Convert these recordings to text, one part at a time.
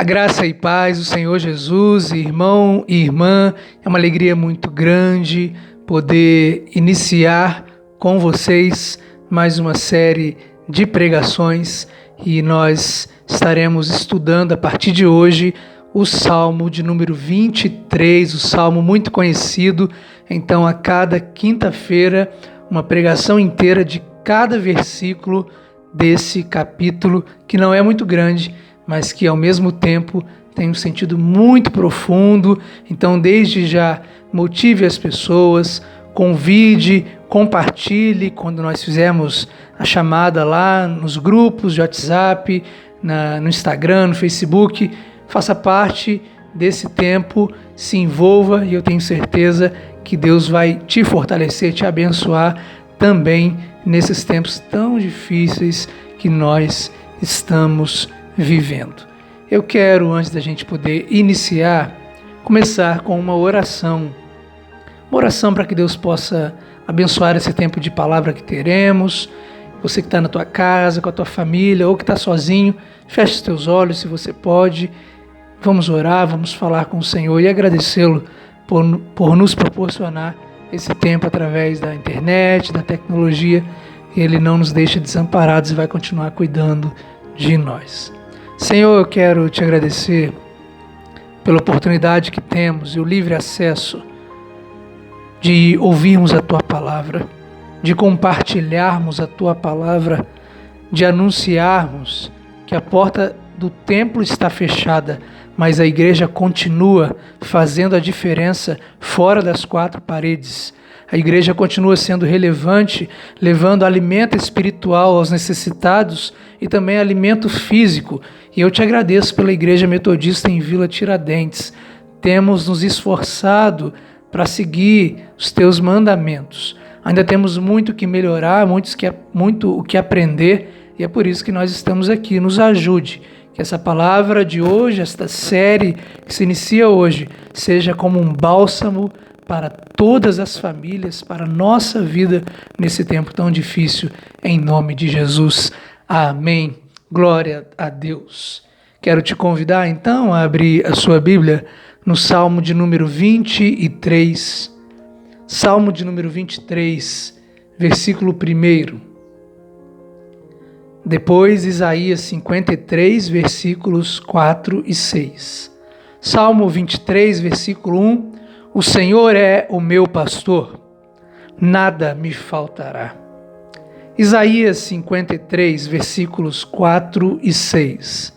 A graça e paz do Senhor Jesus, irmão e irmã, é uma alegria muito grande poder iniciar com vocês mais uma série de pregações e nós estaremos estudando a partir de hoje o Salmo de número 23, o Salmo muito conhecido. Então, a cada quinta-feira, uma pregação inteira de cada versículo desse capítulo, que não é muito grande, mas que ao mesmo tempo tem um sentido muito profundo. Então, desde já, motive as pessoas, convide, compartilhe. Quando nós fizermos a chamada lá nos grupos de WhatsApp, no Instagram, no Facebook, faça parte desse tempo, se envolva e eu tenho certeza que Deus vai te fortalecer, te abençoar também nesses tempos tão difíceis que nós estamos vivendo. Eu quero, antes da gente poder iniciar, começar com uma oração para que Deus possa abençoar esse tempo de palavra que teremos. Você que está na tua casa, com a tua família, ou que está sozinho, feche os teus olhos se você pode. Vamos orar, vamos falar com o Senhor e agradecê-lo por nos proporcionar esse tempo através da internet, da tecnologia. Ele não nos deixa desamparados e vai continuar cuidando de nós. Senhor, eu quero te agradecer pela oportunidade que temos e o livre acesso de ouvirmos a tua palavra, de compartilharmos a tua palavra, de anunciarmos que a porta do templo está fechada, mas a igreja continua fazendo a diferença fora das quatro paredes. A igreja continua sendo relevante, levando alimento espiritual aos necessitados e também alimento físico. E eu te agradeço pela Igreja Metodista em Vila Tiradentes. Temos nos esforçado para seguir os teus mandamentos. Ainda temos muito que melhorar, muito o que aprender, e é por isso que nós estamos aqui. Nos ajude. Que essa palavra de hoje, esta série que se inicia hoje, seja como um bálsamo para todas as famílias, para a nossa vida nesse tempo tão difícil, em nome de Jesus. Amém. Glória a Deus. Quero te convidar então a abrir a sua Bíblia no Salmo de número 23. Salmo de número 23, versículo 1. Depois, Isaías 53, versículos 4 e 6. Salmo 23, versículo 1. O Senhor é o meu pastor, nada me faltará. Isaías 53, versículos 4 e 6.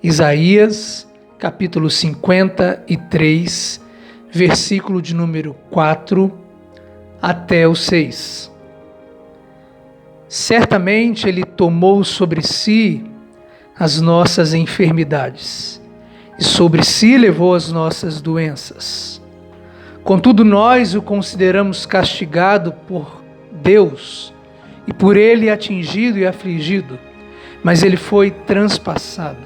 Isaías, capítulo 53, versículo de número 4 até o 6. Certamente Ele tomou sobre si as nossas enfermidades e sobre si levou as nossas doenças. Contudo, nós o consideramos castigado por Deus e por Ele atingido e afligido, mas Ele foi transpassado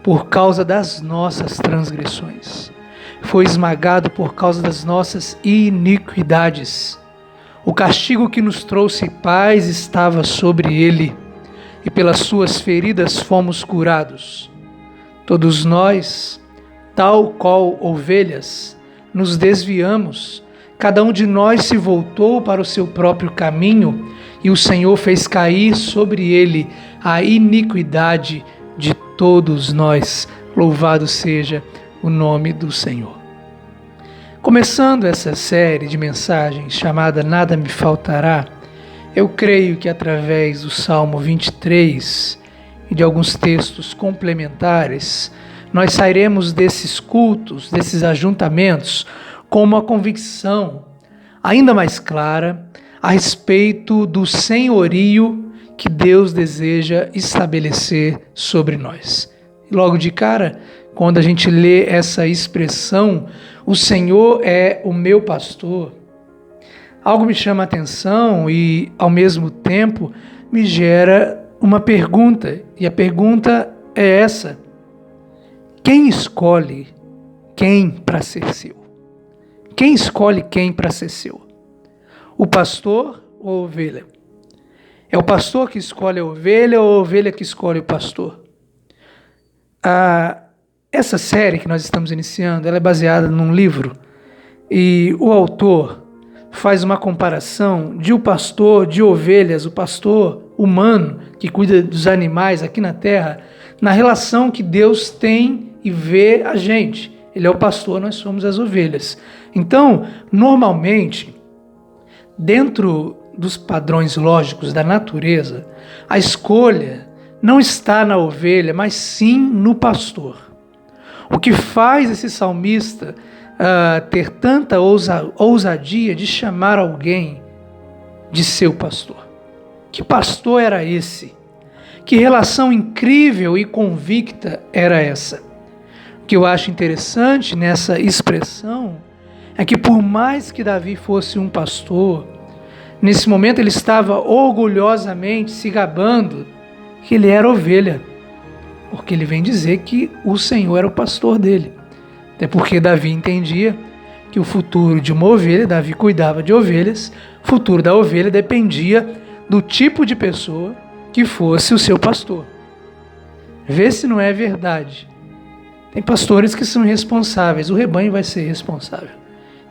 por causa das nossas transgressões, foi esmagado por causa das nossas iniquidades. O castigo que nos trouxe paz estava sobre Ele, e pelas suas feridas fomos curados. Todos nós, tal qual ovelhas, nos desviamos, cada um de nós se voltou para o seu próprio caminho, e o Senhor fez cair sobre ele a iniquidade de todos nós. Louvado seja o nome do Senhor. Começando essa série de mensagens chamada Nada Me Faltará, eu creio que através do Salmo 23 e de alguns textos complementares, nós sairemos desses cultos, desses ajuntamentos, com uma convicção ainda mais clara a respeito do senhorio que Deus deseja estabelecer sobre nós. E logo de cara, quando a gente lê essa expressão, o Senhor é o meu pastor, algo me chama a atenção e, ao mesmo tempo, me gera uma pergunta. E a pergunta é essa: quem escolhe quem para ser seu? Quem escolhe quem para ser seu? O pastor ou a ovelha? É o pastor que escolhe a ovelha ou a ovelha que escolhe o pastor? Essa série que nós estamos iniciando, ela é baseada num livro e o autor faz uma comparação de o pastor de ovelhas, o pastor humano que cuida dos animais aqui na terra, na relação que Deus tem e vê a gente. Ele é o pastor, nós somos as ovelhas. Então, normalmente, dentro dos padrões lógicos da natureza, a escolha não está na ovelha, mas sim no pastor. O que faz esse salmista ter tanta ousadia de chamar alguém de seu pastor? Que pastor era esse? Que relação incrível e convicta era essa? O que eu acho interessante nessa expressão é que, por mais que Davi fosse um pastor, nesse momento ele estava orgulhosamente se gabando que ele era ovelha, porque ele vem dizer que o Senhor era o pastor dele. Até porque Davi entendia que o futuro de uma ovelha, Davi cuidava de ovelhas, o futuro da ovelha dependia do tipo de pessoa que fosse o seu pastor. Vê se não é verdade. Tem pastores que são irresponsáveis, o rebanho vai ser responsável.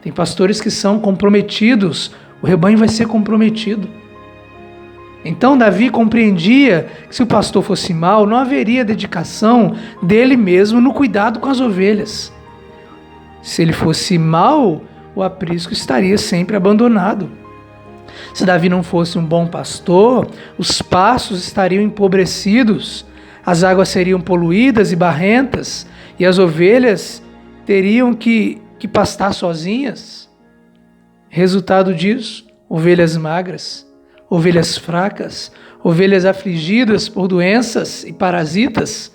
Tem pastores que são comprometidos, o rebanho vai ser comprometido. Então Davi compreendia que se o pastor fosse mau, não haveria dedicação dele mesmo no cuidado com as ovelhas. Se ele fosse mau, o aprisco estaria sempre abandonado. Se Davi não fosse um bom pastor, os pastos estariam empobrecidos, as águas seriam poluídas e barrentas, e as ovelhas teriam que pastar sozinhas. Resultado disso, ovelhas magras, ovelhas fracas, ovelhas afligidas por doenças e parasitas.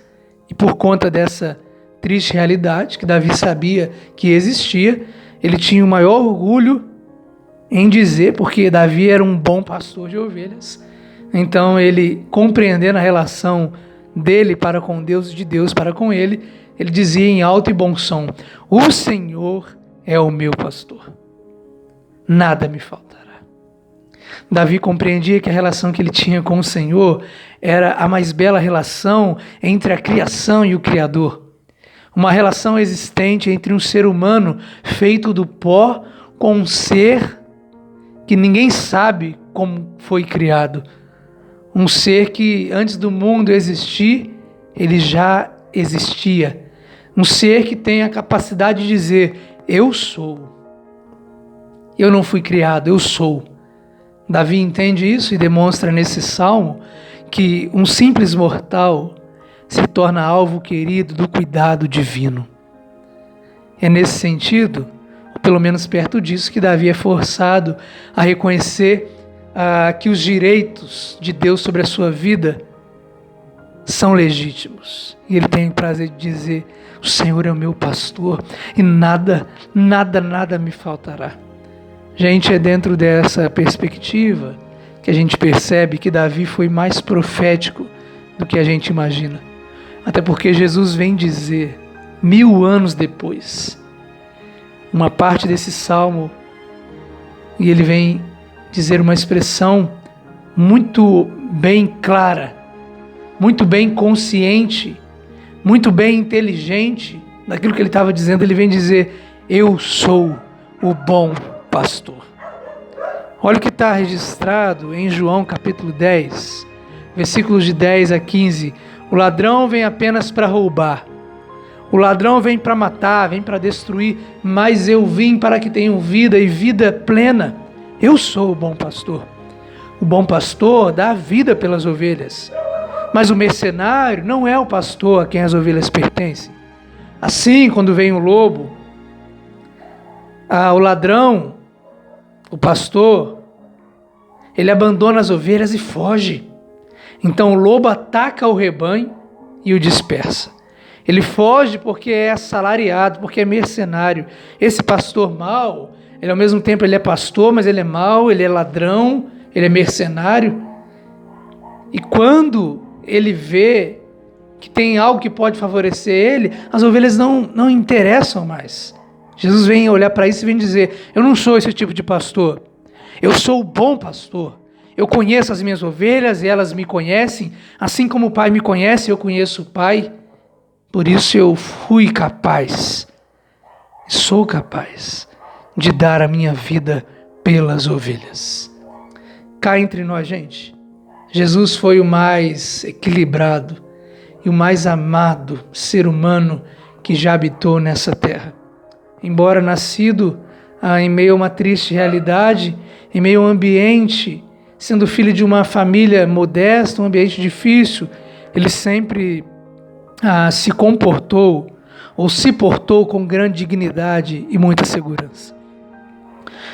E por conta dessa triste realidade que Davi sabia que existia, ele tinha o maior orgulho em dizer, porque Davi era um bom pastor de ovelhas. Então ele, compreendendo a relação dele para com Deus e de Deus para com ele, ele dizia em alto e bom som: o Senhor é o meu pastor, nada me faltará. Davi compreendia que a relação que ele tinha com o Senhor era a mais bela relação entre a criação e o Criador. Uma relação existente entre um ser humano feito do pó com um ser que ninguém sabe como foi criado. Um ser que antes do mundo existir, ele já existia. Um ser que tem a capacidade de dizer: eu sou. Eu não fui criado, eu sou. Davi entende isso e demonstra nesse salmo que um simples mortal se torna alvo querido do cuidado divino. É nesse sentido, ou pelo menos perto disso, que Davi é forçado a reconhecer que os direitos de Deus sobre a sua vida são legítimos. E ele tem o prazer de dizer: o Senhor é o meu pastor e nada me faltará. Gente, é dentro dessa perspectiva que a gente percebe que Davi foi mais profético do que a gente imagina. Até porque Jesus vem dizer, 1000 anos depois, uma parte desse salmo, e ele vem dizer uma expressão muito bem clara, muito bem consciente, muito bem inteligente daquilo que ele estava dizendo. Ele vem dizer: eu sou o bom pastor. Olha o que está registrado em João capítulo 10, versículos de 10 a 15. O ladrão vem apenas para roubar. O ladrão vem para matar, vem para destruir, mas eu vim para que tenham vida e vida plena. Eu sou o bom pastor. O bom pastor dá a vida pelas ovelhas. Mas o mercenário não é o pastor a quem as ovelhas pertencem. Assim, quando vem o lobo, o ladrão, o pastor, ele abandona as ovelhas e foge. Então o lobo ataca o rebanho e o dispersa. Ele foge porque é assalariado, porque é mercenário. Esse pastor mau, ele ao mesmo tempo ele é pastor, mas ele é mau, ele é ladrão, ele é mercenário. E quando ele vê que tem algo que pode favorecer ele, as ovelhas não interessam mais. Jesus vem olhar para isso e vem dizer: eu não sou esse tipo de pastor. Eu sou o bom pastor. Eu conheço as minhas ovelhas e elas me conhecem, assim como o Pai me conhece, eu conheço o Pai. Por isso eu fui capaz, sou capaz de dar a minha vida pelas ovelhas. Cá entre nós, gente, Jesus foi o mais equilibrado e o mais amado ser humano que já habitou nessa terra. Embora nascido em meio a uma triste realidade, em meio a um ambiente, sendo filho de uma família modesta, um ambiente difícil, ele sempre se comportou ou se portou com grande dignidade e muita segurança.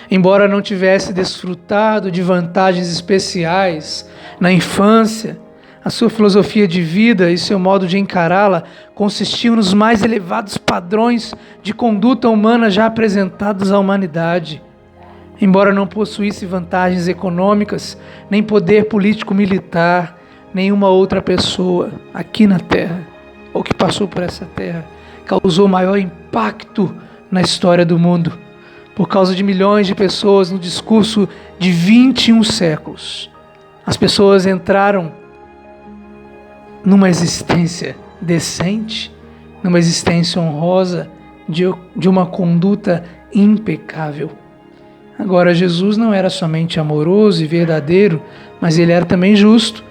Embora não tivesse desfrutado de vantagens especiais na infância, a sua filosofia de vida e seu modo de encará-la consistiam nos mais elevados padrões de conduta humana já apresentados à humanidade. Embora não possuísse vantagens econômicas, nem poder político-militar, nenhuma outra pessoa aqui na Terra, ou que passou por essa Terra, causou maior impacto na história do mundo, por causa de milhões de pessoas no discurso de 21 séculos. As pessoas entraram numa existência decente, numa existência honrosa, de uma conduta impecável. Agora, Jesus não era somente amoroso e verdadeiro, mas ele era também justo.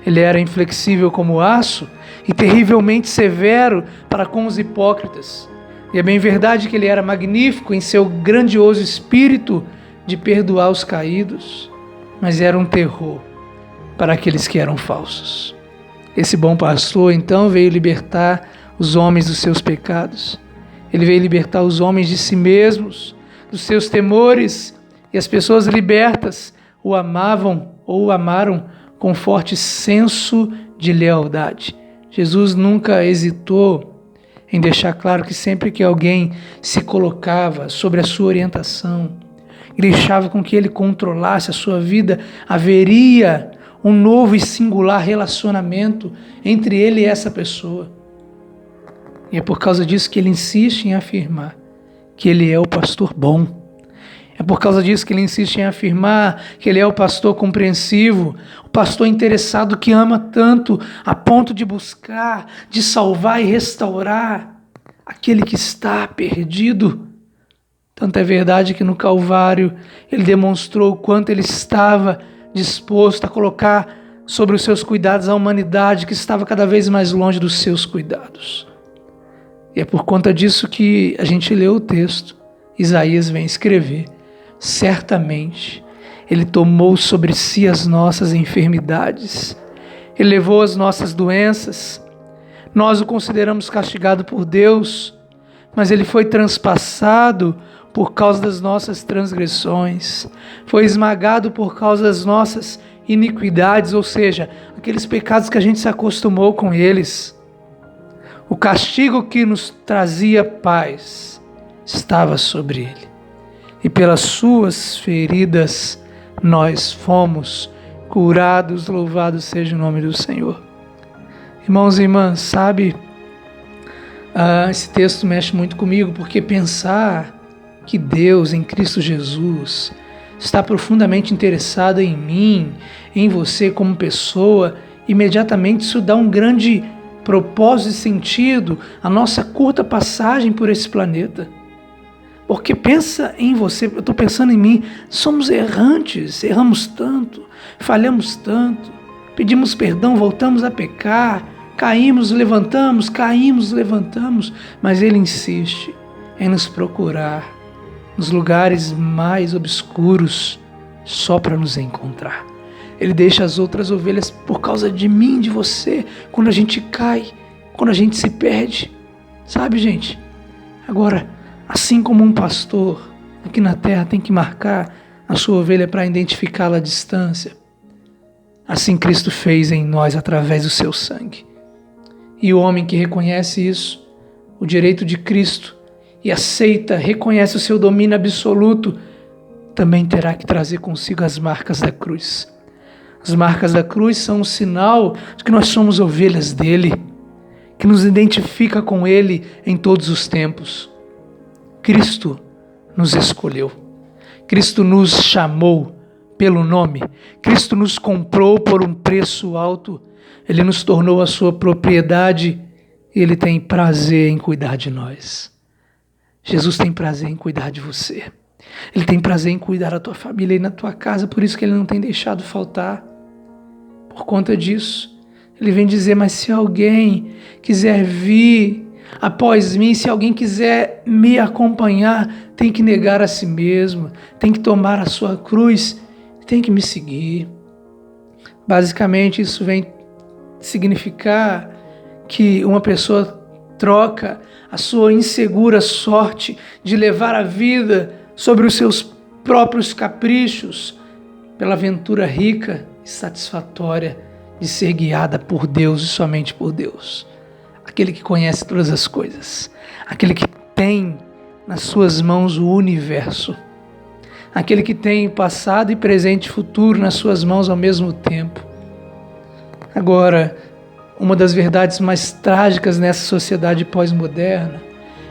Ele era inflexível como aço e terrivelmente severo para com os hipócritas. E é bem verdade que ele era magnífico em seu grandioso espírito de perdoar os caídos, mas era um terror para aqueles que eram falsos. Esse bom pastor, então, veio libertar os homens dos seus pecados. Ele veio libertar os homens de si mesmos, dos seus temores, e as pessoas libertas o amavam ou o amaram com forte senso de lealdade. Jesus nunca hesitou em deixar claro que sempre que alguém se colocava sobre a sua orientação e deixava com que ele controlasse a sua vida, haveria um novo e singular relacionamento entre ele e essa pessoa. E é por causa disso que ele insiste em afirmar que ele é o pastor bom. É por causa disso que ele insiste em afirmar que ele é o pastor compreensivo, o pastor interessado que ama tanto a ponto de buscar, de salvar e restaurar aquele que está perdido. Tanto é verdade que no Calvário ele demonstrou o quanto ele estava disposto a colocar sobre os seus cuidados a humanidade que estava cada vez mais longe dos seus cuidados. E é por conta disso que a gente lê o texto. Isaías vem escrever: certamente ele tomou sobre si as nossas enfermidades, ele levou as nossas doenças. Nós o consideramos castigado por Deus, mas ele foi transpassado por causa das nossas transgressões, foi esmagado por causa das nossas iniquidades, ou seja, aqueles pecados que a gente se acostumou com eles. O castigo que nos trazia paz estava sobre ele, e pelas suas feridas nós fomos curados. Louvado seja o nome do Senhor. Irmãos e irmãs, sabe, esse texto mexe muito comigo, porque pensar que Deus, em Cristo Jesus, está profundamente interessado em mim, em você como pessoa, imediatamente isso dá um grande propósito e sentido à nossa curta passagem por esse planeta. Porque pensa em você, eu estou pensando em mim, somos errantes, erramos tanto, falhamos tanto, pedimos perdão, voltamos a pecar, caímos, levantamos, caímos, levantamos, mas Ele insiste em nos procurar nos lugares mais obscuros só para nos encontrar. Ele deixa as outras ovelhas por causa de mim, de você, quando a gente cai, quando a gente se perde. Sabe, gente? Agora, assim como um pastor aqui na terra tem que marcar a sua ovelha para identificá-la à distância, assim Cristo fez em nós através do seu sangue. E o homem que reconhece isso, o direito de Cristo, e aceita, reconhece o seu domínio absoluto, também terá que trazer consigo as marcas da cruz. As marcas da cruz são um sinal de que nós somos ovelhas dele, que nos identifica com ele em todos os tempos. Cristo nos escolheu, Cristo nos chamou pelo nome, Cristo nos comprou por um preço alto, Ele nos tornou a sua propriedade Ele tem prazer em cuidar de nós. Jesus tem prazer em cuidar de você. Ele tem prazer em cuidar da tua família e na tua casa, por isso que Ele não tem deixado faltar. Por conta disso, Ele vem dizer, mas se alguém quiser vir após mim, se alguém quiser me acompanhar, tem que negar a si mesmo, tem que tomar a sua cruz, tem que me seguir. Basicamente, isso vem significar que uma pessoa troca a sua insegura sorte de levar a vida sobre os seus próprios caprichos pela aventura rica e satisfatória de ser guiada por Deus e somente por Deus. Aquele que conhece todas as coisas, aquele que tem nas suas mãos o universo, aquele que tem passado e presente e futuro nas suas mãos ao mesmo tempo. Agora, uma das verdades mais trágicas nessa sociedade pós-moderna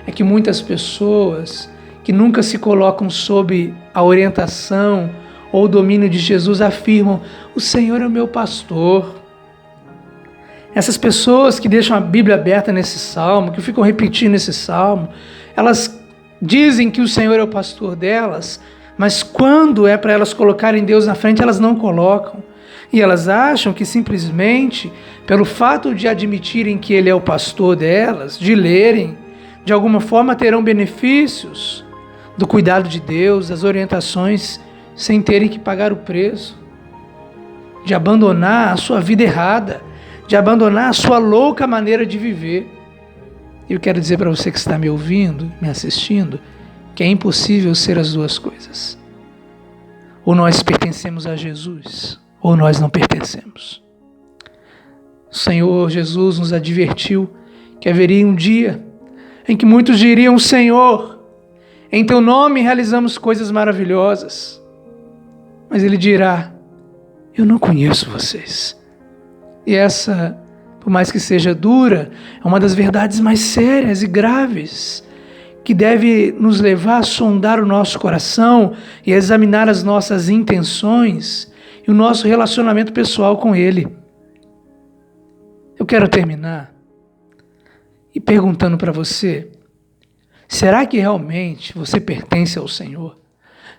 é que muitas pessoas que nunca se colocam sob a orientação ou o domínio de Jesus afirmam: o Senhor é o meu pastor. Essas pessoas que deixam a Bíblia aberta nesse salmo, que ficam repetindo esse salmo, elas dizem que o Senhor é o pastor delas, mas quando é para elas colocarem Deus na frente, elas não colocam. E elas acham que simplesmente, pelo fato de admitirem que Ele é o pastor delas, de lerem, de alguma forma terão benefícios do cuidado de Deus, das orientações, sem terem que pagar o preço, de abandonar a sua vida errada, de abandonar a sua louca maneira de viver. Eu quero dizer para você que está me ouvindo, me assistindo, que é impossível ser as duas coisas. Ou nós pertencemos a Jesus, ou nós não pertencemos. O Senhor Jesus nos advertiu que haveria um dia em que muitos diriam: Senhor, em Teu nome realizamos coisas maravilhosas. Mas Ele dirá: eu não conheço vocês. E essa, por mais que seja dura, é uma das verdades mais sérias e graves que deve nos levar a sondar o nosso coração e a examinar as nossas intenções e o nosso relacionamento pessoal com Ele. Eu quero terminar e perguntando para você: será que realmente você pertence ao Senhor?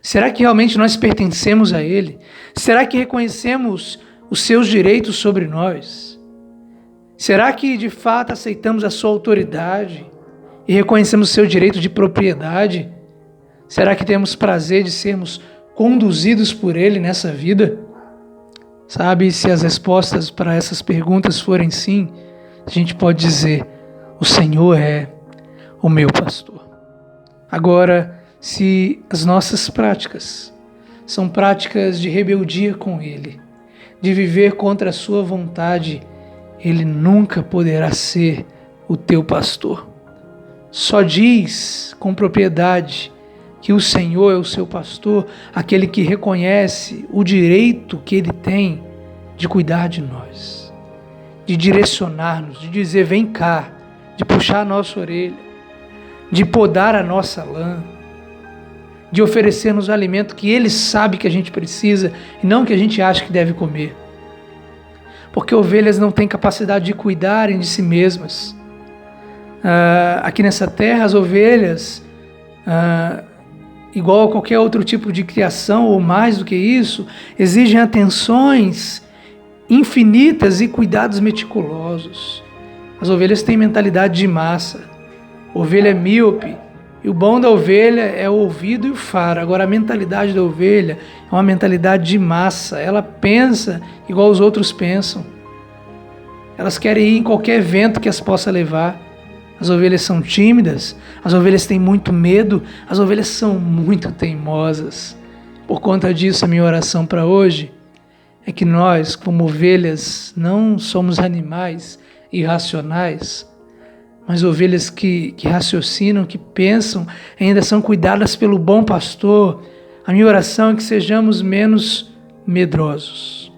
Será que realmente nós pertencemos a Ele? Será que reconhecemos os seus direitos sobre nós? Será que de fato aceitamos a sua autoridade e reconhecemos o seu direito de propriedade? Será que temos prazer de sermos conduzidos por Ele nessa vida? Sabe, se as respostas para essas perguntas forem sim, a gente pode dizer: o Senhor é o meu pastor. Agora, se as nossas práticas são práticas de rebeldia com Ele, de viver contra a sua vontade, Ele nunca poderá ser o teu pastor. Só diz com propriedade que o Senhor é o seu pastor aquele que reconhece o direito que Ele tem de cuidar de nós, de direcionar-nos, de dizer: vem cá, de puxar a nossa orelha, de podar a nossa lã, de oferecer-nos o alimento que Ele sabe que a gente precisa e não que a gente acha que deve comer. Porque ovelhas não têm capacidade de cuidarem de si mesmas. Aqui nessa terra, as ovelhas, igual a qualquer outro tipo de criação, ou mais do que isso, exigem atenções infinitas e cuidados meticulosos. As ovelhas têm mentalidade de massa. A ovelha é míope. E o bom da ovelha é o ouvido e o faro. Agora, a mentalidade da ovelha é uma mentalidade de massa. Ela pensa igual os outros pensam. Elas querem ir em qualquer vento que as possa levar. As ovelhas são tímidas, as ovelhas têm muito medo, as ovelhas são muito teimosas. Por conta disso, a minha oração para hoje é que nós, como ovelhas, não somos animais irracionais, mas ovelhas que raciocinam, que pensam, ainda são cuidadas pelo bom pastor. A minha oração é que sejamos menos medrosos,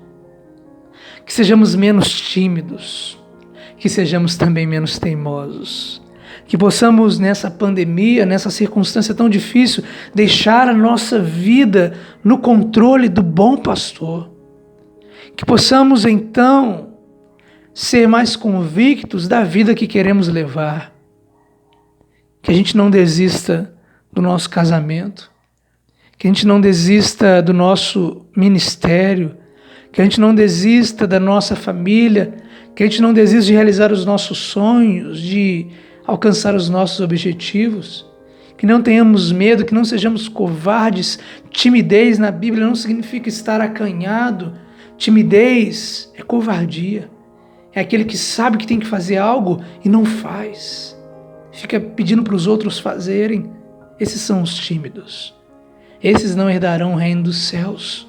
que sejamos menos tímidos, que sejamos também menos teimosos, que possamos nessa pandemia, nessa circunstância tão difícil, deixar a nossa vida no controle do bom pastor, que possamos então ser mais convictos da vida que queremos levar. Que a gente não desista do nosso casamento, que a gente não desista do nosso ministério, que a gente não desista da nossa família, que a gente não desista de realizar os nossos sonhos, de alcançar os nossos objetivos, que não tenhamos medo, que não sejamos covardes. Timidez na Bíblia não significa estar acanhado. Timidez é covardia. É aquele que sabe que tem que fazer algo e não faz. Fica pedindo para os outros fazerem. Esses são os tímidos. Esses não herdarão o reino dos céus.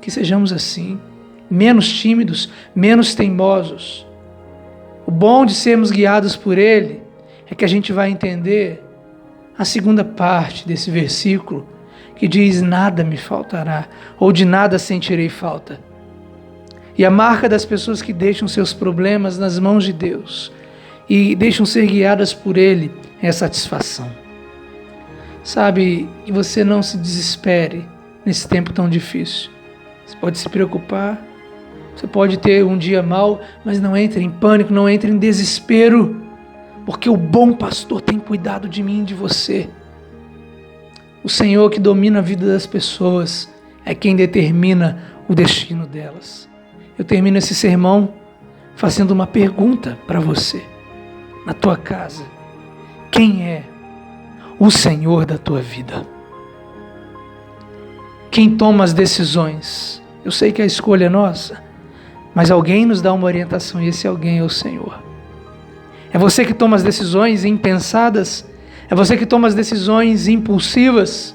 Que sejamos assim, menos tímidos, menos teimosos. O bom de sermos guiados por Ele é que a gente vai entender a segunda parte desse versículo, que diz: nada me faltará, ou de nada sentirei falta. E a marca das pessoas que deixam seus problemas nas mãos de Deus e deixam ser guiadas por Ele é a satisfação. Sabe, que você não se desespere nesse tempo tão difícil. Você pode se preocupar, você pode ter um dia mau, mas não entre em pânico, não entre em desespero, porque o bom pastor tem cuidado de mim e de você. O Senhor que domina a vida das pessoas é quem determina o destino delas. Eu termino esse sermão fazendo uma pergunta para você, na tua casa. Quem é o Senhor da tua vida? Quem toma as decisões? Eu sei que a escolha é nossa, mas alguém nos dá uma orientação e esse alguém é o Senhor. É você que toma as decisões impensadas? É você que toma as decisões impulsivas?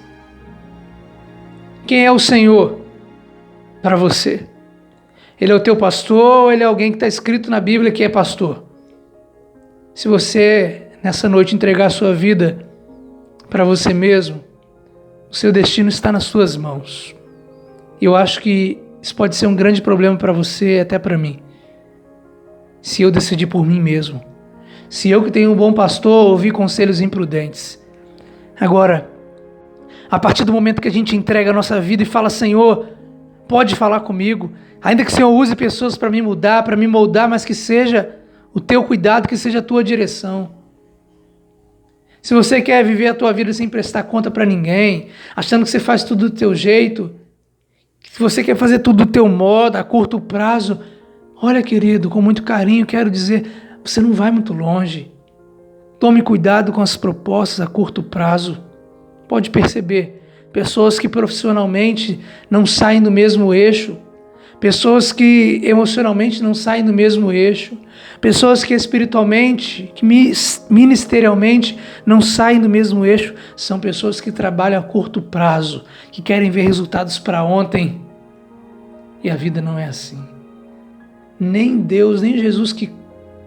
Quem é o Senhor para você? Ele é o teu pastor ou ele é alguém que está escrito na Bíblia que é pastor? Se você, nessa noite, entregar a sua vida para você mesmo, o seu destino está nas suas mãos. E eu acho que isso pode ser um grande problema para você, até para mim. Se eu decidir por mim mesmo. Se eu que tenho um bom pastor ouvir conselhos imprudentes. Agora, a partir do momento que a gente entrega a nossa vida e fala: Senhor, pode falar comigo, ainda que o Senhor use pessoas para me mudar, para me moldar, mas que seja o teu cuidado, que seja a tua direção. Se você quer viver a tua vida sem prestar conta para ninguém, achando que você faz tudo do teu jeito, se você quer fazer tudo do teu modo, a curto prazo, olha, querido, com muito carinho, quero dizer, você não vai muito longe. Tome cuidado com as propostas a curto prazo. Pode perceber, pessoas que profissionalmente não saem do mesmo eixo, pessoas que emocionalmente não saem do mesmo eixo, pessoas que espiritualmente, que ministerialmente não saem do mesmo eixo, são pessoas que trabalham a curto prazo, que querem ver resultados para ontem. E a vida não é assim. Nem Deus, nem Jesus que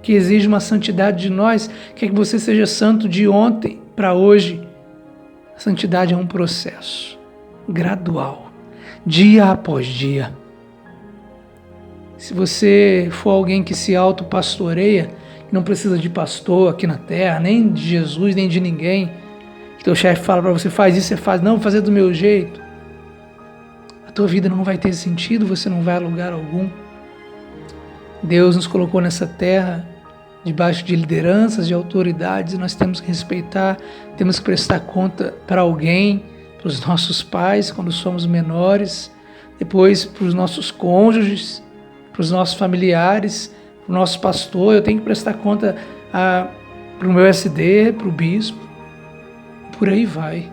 exige uma santidade de nós, quer que você seja santo de ontem para hoje. A santidade é um processo gradual, dia após dia. Se você for alguém que se autopastoreia, que não precisa de pastor aqui na terra, nem de Jesus, nem de ninguém, que teu chefe fala para você: faz isso, você faz, não, vou fazer do meu jeito, a tua vida não vai ter sentido, você não vai a lugar algum. Deus nos colocou nessa terra debaixo de lideranças, de autoridades, e nós temos que respeitar, temos que prestar conta para alguém, para os nossos pais quando somos menores, depois para os nossos cônjuges, para os nossos familiares, para o nosso pastor. Eu tenho que prestar conta para o meu SD, para o bispo, por aí vai.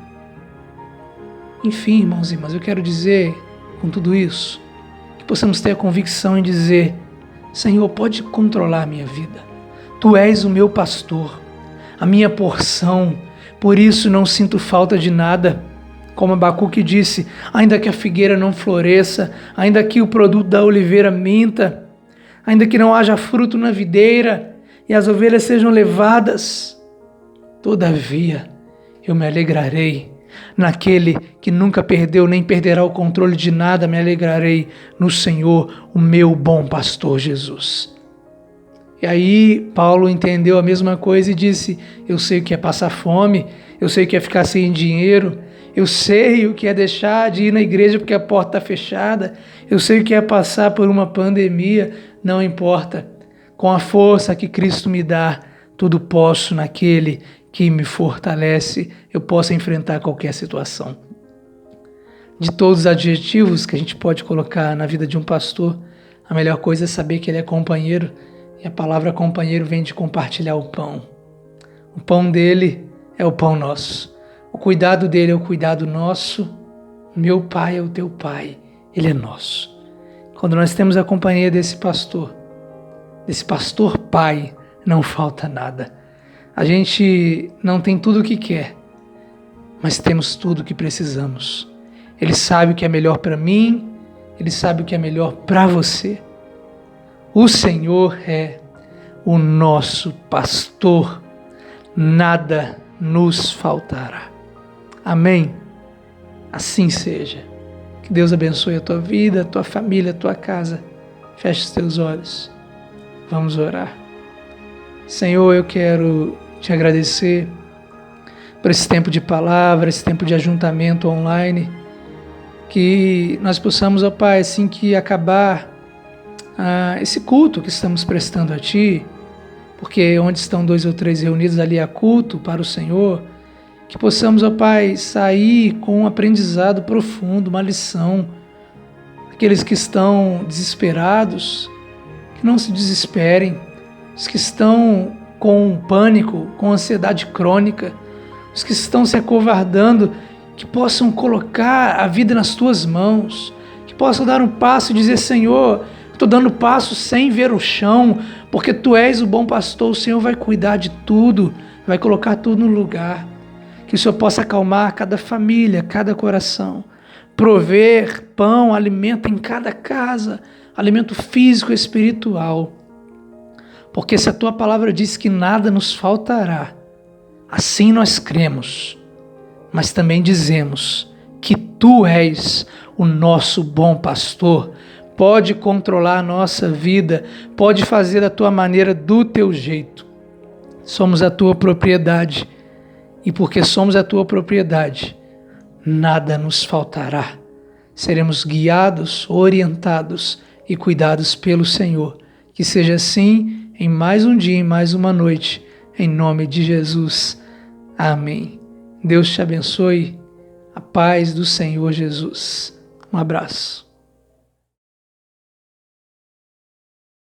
Enfim, irmãos e irmãs, eu quero dizer com tudo isso, que possamos ter a convicção em dizer: Senhor, pode controlar a minha vida. Tu és o meu pastor, a minha porção, por isso não sinto falta de nada. Como Abacuque disse: ainda que a figueira não floresça, ainda que o produto da oliveira minta, ainda que não haja fruto na videira e as ovelhas sejam levadas, todavia eu me alegrarei naquele que nunca perdeu nem perderá o controle de nada. Me alegrarei no Senhor, o meu bom pastor Jesus. E aí Paulo entendeu a mesma coisa e disse: eu sei o que é passar fome, eu sei o que é ficar sem dinheiro, eu sei o que é deixar de ir na igreja porque a porta está fechada, eu sei o que é passar por uma pandemia. Não importa, Com a força que Cristo me dá, tudo posso naquele que me fortalece, eu posso enfrentar qualquer situação. De todos os adjetivos que a gente pode colocar na vida de um pastor, a melhor coisa é saber que ele é companheiro, e a palavra companheiro vem de compartilhar o pão. O pão dele é o pão nosso. O cuidado dele é o cuidado nosso. Meu pai é o teu pai, ele é nosso. Quando nós temos a companhia desse pastor pai, não falta nada. A gente não tem tudo o que quer, mas temos tudo o que precisamos. Ele sabe o que é melhor para mim, ele sabe o que é melhor para você. O Senhor é o nosso pastor, nada nos faltará. Amém? Assim seja. Que Deus abençoe a tua vida, a tua família, a tua casa. Feche os teus olhos. Vamos orar. Senhor, eu quero te agradecer por esse tempo de palavra, esse tempo de ajuntamento online, que nós possamos, ó Pai, assim que acabar esse culto que estamos prestando a Ti, porque onde estão 2 ou 3 reunidos, ali há culto para o Senhor, que possamos, ó Pai, sair com um aprendizado profundo, uma lição. Aqueles que estão desesperados, que não se desesperem. Os que estão com pânico, com ansiedade crônica, os que estão se acovardando, que possam colocar a vida nas Tuas mãos, que possam dar um passo e dizer: Senhor, estou dando passo sem ver o chão, porque Tu és o bom pastor, o Senhor vai cuidar de tudo, vai colocar tudo no lugar. Que o Senhor possa acalmar cada família, cada coração, prover pão, alimento em cada casa, alimento físico e espiritual. Porque se a Tua palavra diz que nada nos faltará, assim nós cremos, mas também dizemos que Tu és o nosso bom pastor, pode controlar a nossa vida, pode fazer da Tua maneira, do Teu jeito. Somos a Tua propriedade, e porque somos a Tua propriedade, nada nos faltará. Seremos guiados, orientados e cuidados pelo Senhor. Que seja assim em mais um dia, em mais uma noite, em nome de Jesus. Amém. Deus te abençoe. A paz do Senhor Jesus. Um abraço.